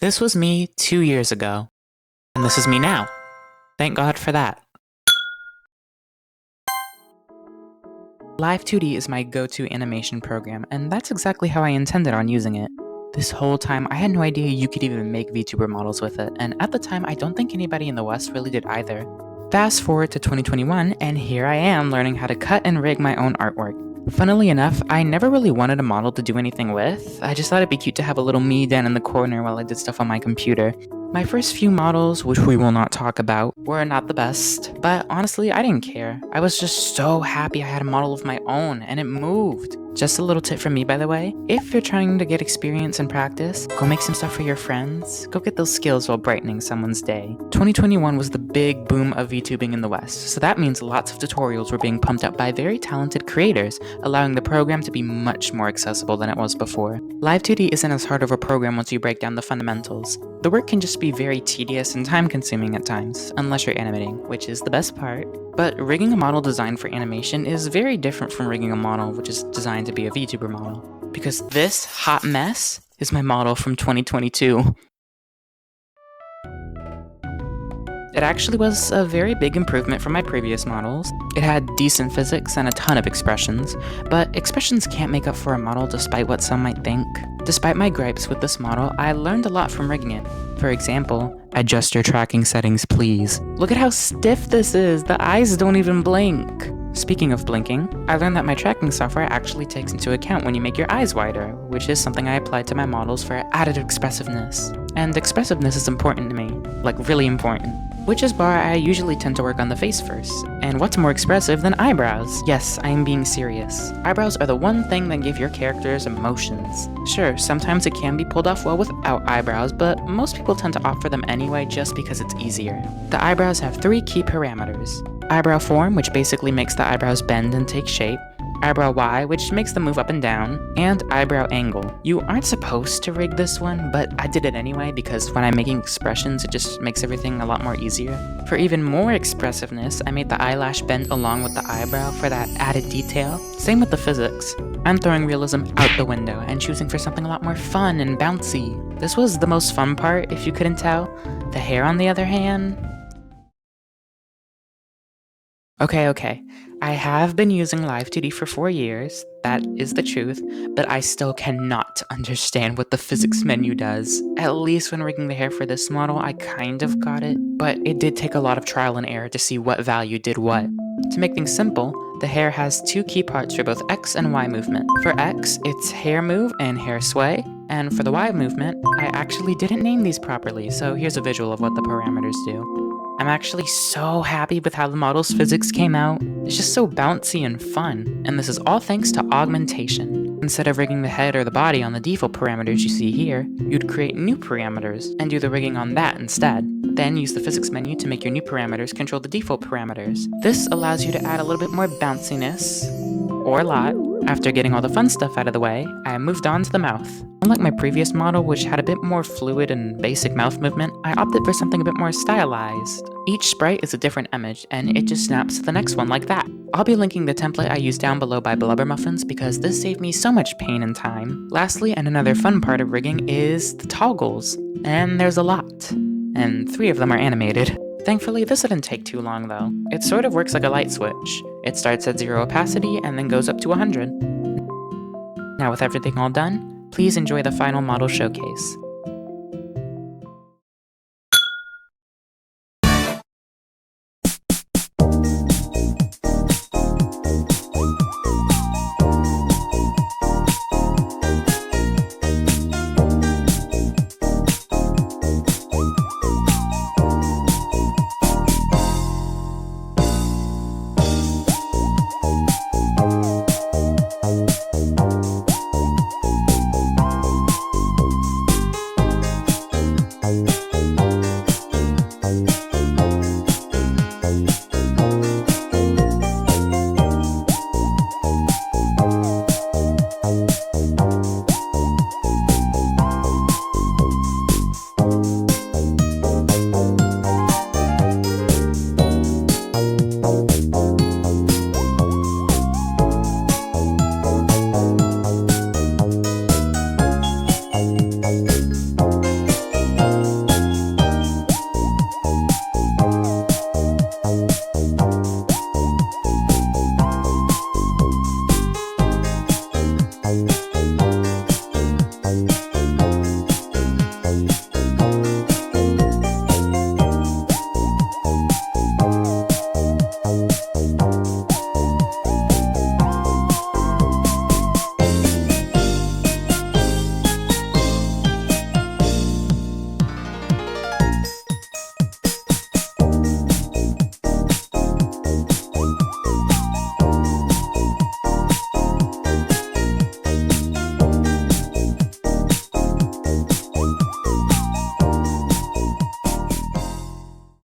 This was me 2 years ago, and this is me now. Thank God for that. Live 2D is my go-to animation program, and that's exactly how I intended on using it. This whole time, I had no idea you could even make VTuber models with it, and at the time, I don't think anybody in the West really did either. Fast forward to 2021, and here I am learning how to cut and rig my own artwork. Funnily enough, I never really wanted a model to do anything with. I just thought it'd be cute to have a little me down in the corner while I did stuff on my computer. My first few models, which we will not talk about, were not the best, but honestly, I didn't care. I was just so happy I had a model of my own, and it moved. Just a little tip from me, by the way. If you're trying to get experience and practice, go make some stuff for your friends. Go get those skills while brightening someone's day. 2021 was the big boom of VTubing in the West, so that means lots of tutorials were being pumped up by very talented creators, allowing the program to be much more accessible than it was before. Live 2D isn't as hard of a program once you break down the fundamentals. The work can just be very tedious and time-consuming at times, unless you're animating, which is the best part. But rigging a model designed for animation is very different from rigging a model which is designed to be a VTuber model. Because this hot mess is my model from 2022. It actually was a very big improvement from my previous models. It had decent physics and a ton of expressions, but expressions can't make up for a model despite what some might think. Despite my gripes with this model, I learned a lot from rigging it. For example, adjust your tracking settings please. Look at how stiff this is, the eyes don't even blink. Speaking of blinking, I learned that my tracking software actually takes into account when you make your eyes wider, which is something I applied to my models for added expressiveness. And expressiveness is important to me, like really important. Which is why I usually tend to work on the face first. And what's more expressive than eyebrows? Yes, I am being serious. Eyebrows are the one thing that give your characters emotions. Sure, sometimes it can be pulled off well without eyebrows, but most people tend to opt for them anyway just because it's easier. The eyebrows have 3 key parameters. Eyebrow form, which basically makes the eyebrows bend and take shape. Eyebrow Y, which makes them move up and down, and eyebrow angle. You aren't supposed to rig this one, but I did it anyway because when I'm making expressions, it just makes everything a lot more easier. For even more expressiveness, I made the eyelash bend along with the eyebrow for that added detail. Same with the physics. I'm throwing realism out the window and choosing for something a lot more fun and bouncy. This was the most fun part, if you couldn't tell. The hair, on the other hand... Okay. I have been using Live 2D for 4 years, that is the truth, but I still cannot understand what the physics menu does. At least when rigging the hair for this model, I kind of got it, but it did take a lot of trial and error to see what value did what. To make things simple, the hair has 2 key parts for both X and Y movement. For X, it's hair move and hair sway, and for the Y movement, I actually didn't name these properly, so here's a visual of what the parameters do. I'm actually so happy with how the model's physics came out. It's just so bouncy and fun, and this is all thanks to augmentation. Instead of rigging the head or the body on the default parameters you see here, you'd create new parameters and do the rigging on that instead. Then use the physics menu to make your new parameters control the default parameters. This allows you to add a little bit more bounciness, or a lot. After getting all the fun stuff out of the way, I moved on to the mouth. Unlike my previous model, which had a bit more fluid and basic mouth movement, I opted for something a bit more stylized. Each sprite is a different image, and it just snaps to the next one like that. I'll be linking the template I used down below by BlubbrMuffins because this saved me so much pain and time. Lastly, and another fun part of rigging, is the toggles. And there's a lot. And 3 of them are animated. Thankfully, this didn't take too long though. It sort of works like a light switch. It starts at 0 opacity and then goes up to 100. Now with everything all done, please enjoy the final model showcase.